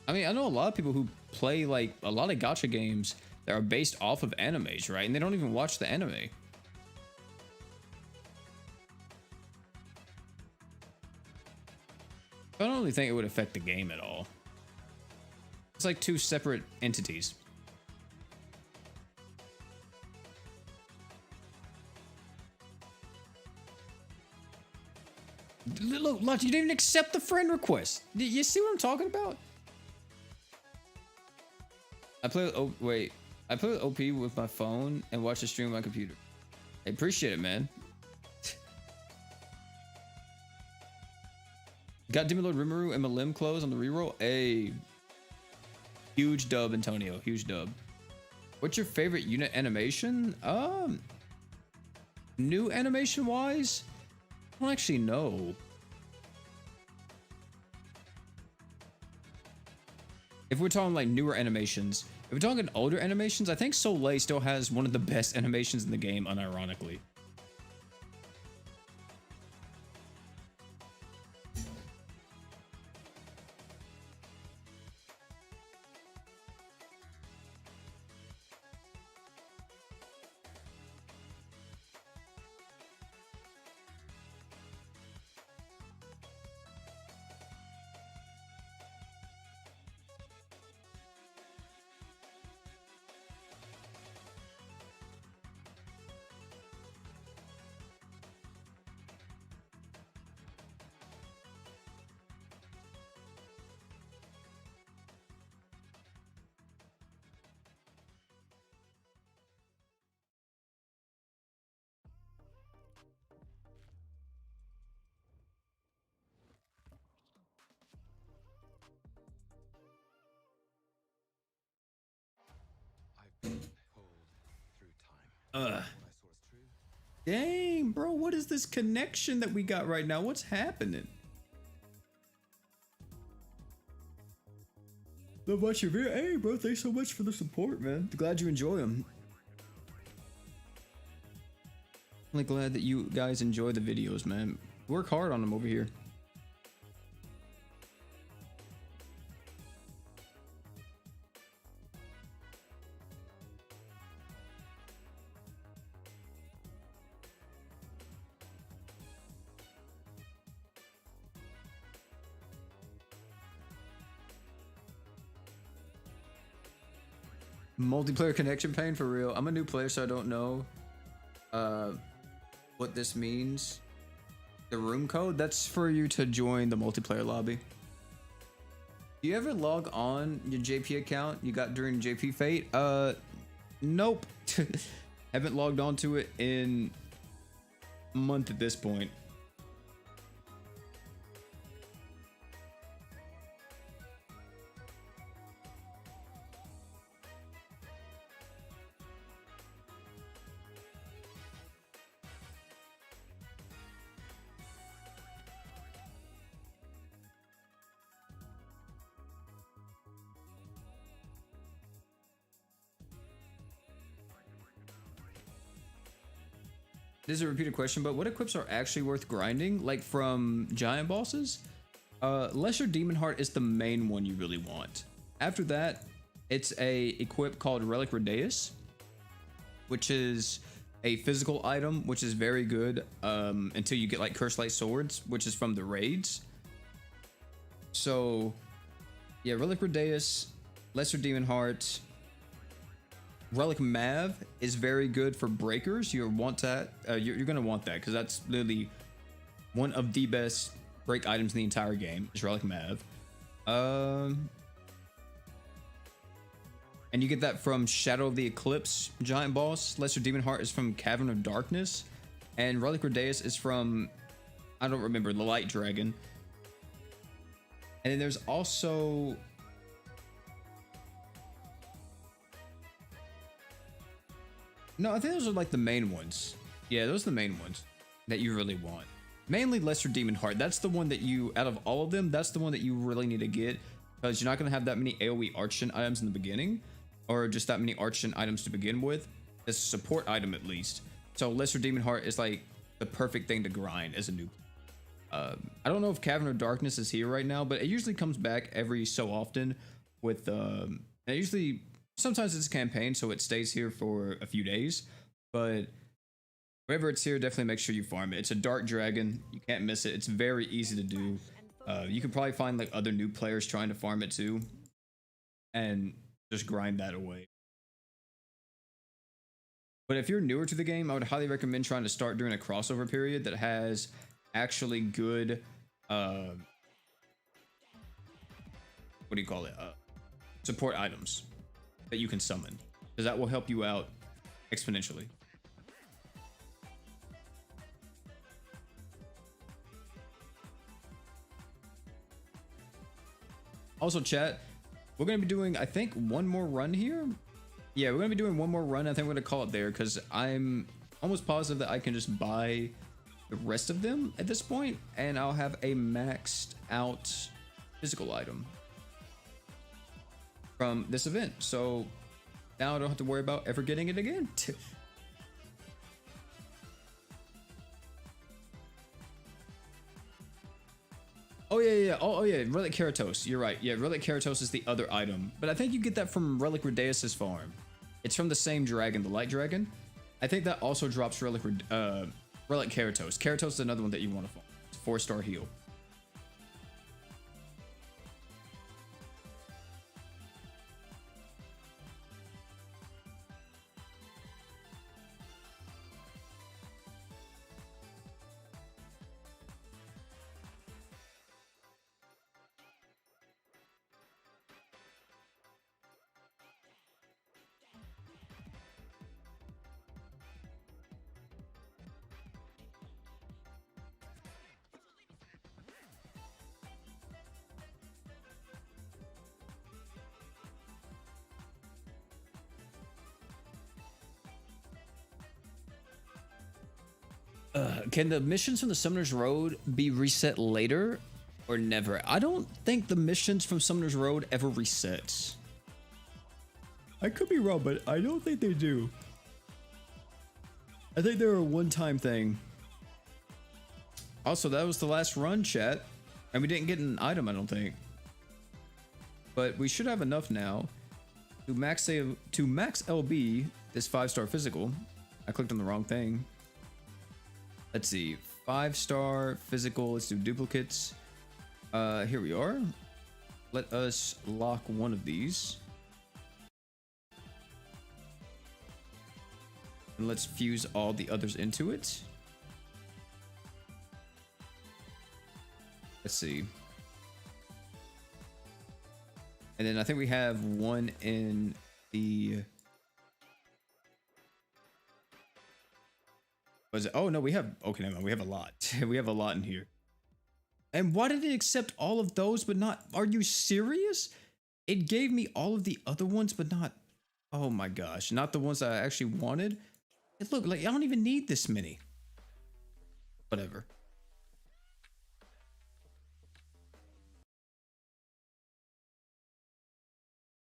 I mean, I know a lot of people who play like a lot of gacha games that are based off of animes, right? And they don't even watch the anime. I don't really think it would affect the game at all. It's like two separate entities. Look, you didn't even accept the friend request. You see what I'm talking about? I play with I play with OP with my phone and watch the stream on my computer. I appreciate it, man. Got Demon Lord Rimuru and my limb close on the reroll. A huge dub, Antonio. Huge dub. What's your favorite unit animation? New animation wise? I don't actually know. If we're talking like newer animations, if we're talking older animations, I think Soleil still has one of the best animations in the game, unironically. I've been pulled through time. Ugh. What I saw is true. Dang, bro, what is this connection that we got right now? What's happening? Love watching your video. Hey, bro, thanks so much for the support, man. Glad you enjoy them. Really glad that you guys enjoy the videos, man. Work hard on them over here. Multiplayer connection pain for real. I'm a new player, so I don't know what this means. The room code, that's for you to join the multiplayer lobby. Do you ever log on your JP account you got during JP Fate? Nope. Haven't logged on to it in a month at this point. This is a repeated question, but what equips are actually worth grinding, like from giant bosses? Lesser Demon Heart is the main one you really want. After that, it's a equip called Relic Redeus, which is a physical item, which is very good until you get like Curse Light Swords, which is from the raids. So, yeah, Relic Redeus, Lesser Demon Heart. Relic Mav is very good for breakers. You're gonna want that because that's literally one of the best break items in the entire game. Is Relic Mav, and you get that from Shadow of the Eclipse giant boss. Lesser Demon Heart is from Cavern of Darkness, and Relic Redeus is from, I don't remember, the Light Dragon. And then there's also no, I think those are like the main ones. Yeah, those are the main ones that you really want. Mainly Lesser Demon Heart. That's the one that you, out of all of them, that's the one that you really need to get because you're not going to have that many AoE Archon items in the beginning or just that many Archon items to begin with. It's a support item at least. So Lesser Demon Heart is like the perfect thing to grind as a new. I don't know if Cavern of Darkness is here right now, but it usually comes back every so often with, usually sometimes it's a campaign, so it stays here for a few days, but whenever it's here, definitely make sure you farm it. It's a dark dragon. You can't miss it. It's very easy to do. You can probably find like other new players trying to farm it too and just grind that away. But if you're newer to the game, I would highly recommend trying to start during a crossover period that has actually good, what do you call it? Support items that you can summon, because that will help you out exponentially. Also, chat, we're going to be doing, I think, one more run here. Yeah, we're going to be doing one more run. I think we're going to call it there because I'm almost positive that I can just buy the rest of them at this point, and I'll have a maxed out physical item. from this event. So now I don't have to worry about ever getting it again. Oh yeah. Oh yeah, Relic Keratos. You're right. Yeah, Relic Keratos is the other item. But I think you get that from Relic Redeus' farm. It's from the same dragon, the Light Dragon. I think that also drops Relic Keratos. Keratos is another one that you want to farm. It's 4-star heal. Can the missions from the Summoner's Road be reset later or never? I don't think the missions from Summoner's Road ever resets. I could be wrong, but I don't think they do. I think they're a one-time thing. Also, that was the last run, chat. And we didn't get an item, I don't think. But we should have enough now to max LB this 5-star physical. I clicked on the wrong thing. Let's see, 5-star physical. Let's do duplicates. Here we are. Let us lock one of these. And let's fuse all the others into it. Let's see. And then I think we have one in the... Was it? Oh no, we have, okay, never mind. We have a lot. We have a lot in here. And why did it accept all of those but not, are you serious? It gave me all of the other ones but not, oh my gosh, not the ones that I actually wanted. It looked like I don't even need this many. Whatever.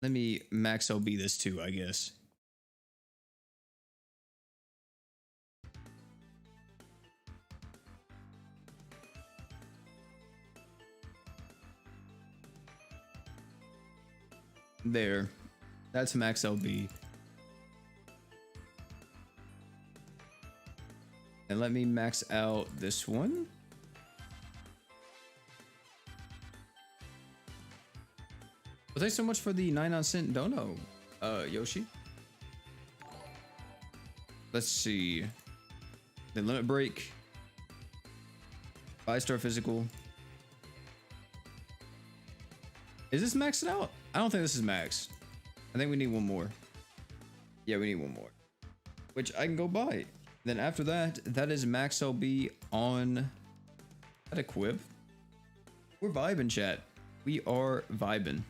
Let me max LB this too, I guess. There. That's max LB. And let me max out this one. Well, thanks so much for the 99-cent dono, Yoshi. Let's see. The limit break. 5-star physical. Is this maxed out? I don't think this is maxed. I think we need one more. Yeah, we need one more. Which I can go buy. Then after that, that is max LB on that equip. We're vibing, chat. We are vibing.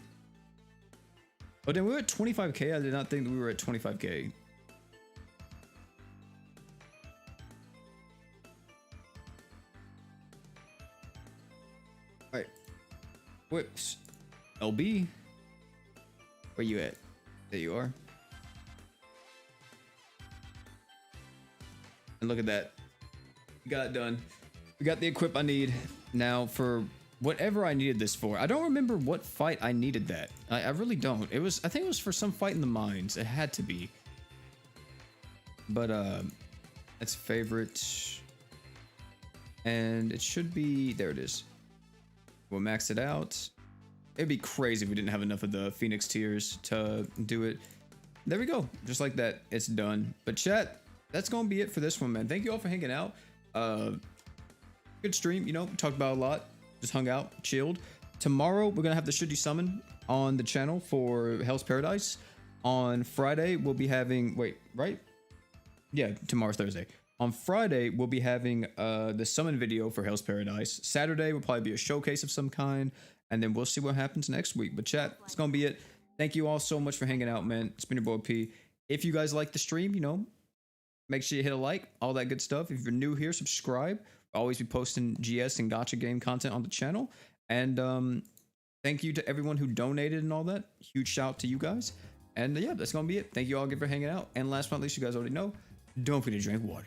Oh, then we were at 25k. I did not think that we were at 25k. All right. Whips. LB. Where you at? There you are. And look at that. We got it done. We got the equip I need now for whatever I needed this for. I don't remember what fight I needed that. I really don't. It was, I think it was for some fight in the mines. It had to be. But that's favorite. And it should be, there it is. We'll max it out. It'd be crazy if we didn't have enough of the Phoenix tiers to do it. There we go. Just like that, it's done. But chat, that's gonna be it for this one, man. Thank you all for hanging out. Good stream, you know, we talked about a lot. Just hung out, chilled. Tomorrow, we're gonna have the Should You Summon on the channel for Hell's Paradise. On Friday, we'll be having, wait, right? Yeah, tomorrow's Thursday. On Friday, we'll be having the summon video for Hell's Paradise. Saturday will probably be a showcase of some kind. And then we'll see what happens next week. But chat, it's going to be it. Thank you all so much for hanging out, man. It's been your boy P. If you guys like the stream, you know, make sure you hit a like, all that good stuff. If you're new here, subscribe. I'll always be posting GS and gacha game content on the channel. And thank you to everyone who donated and all that. Huge shout out to you guys. And yeah, that's gonna be it. Thank you all again for hanging out. And last but not least, you guys already know, don't forget to drink water.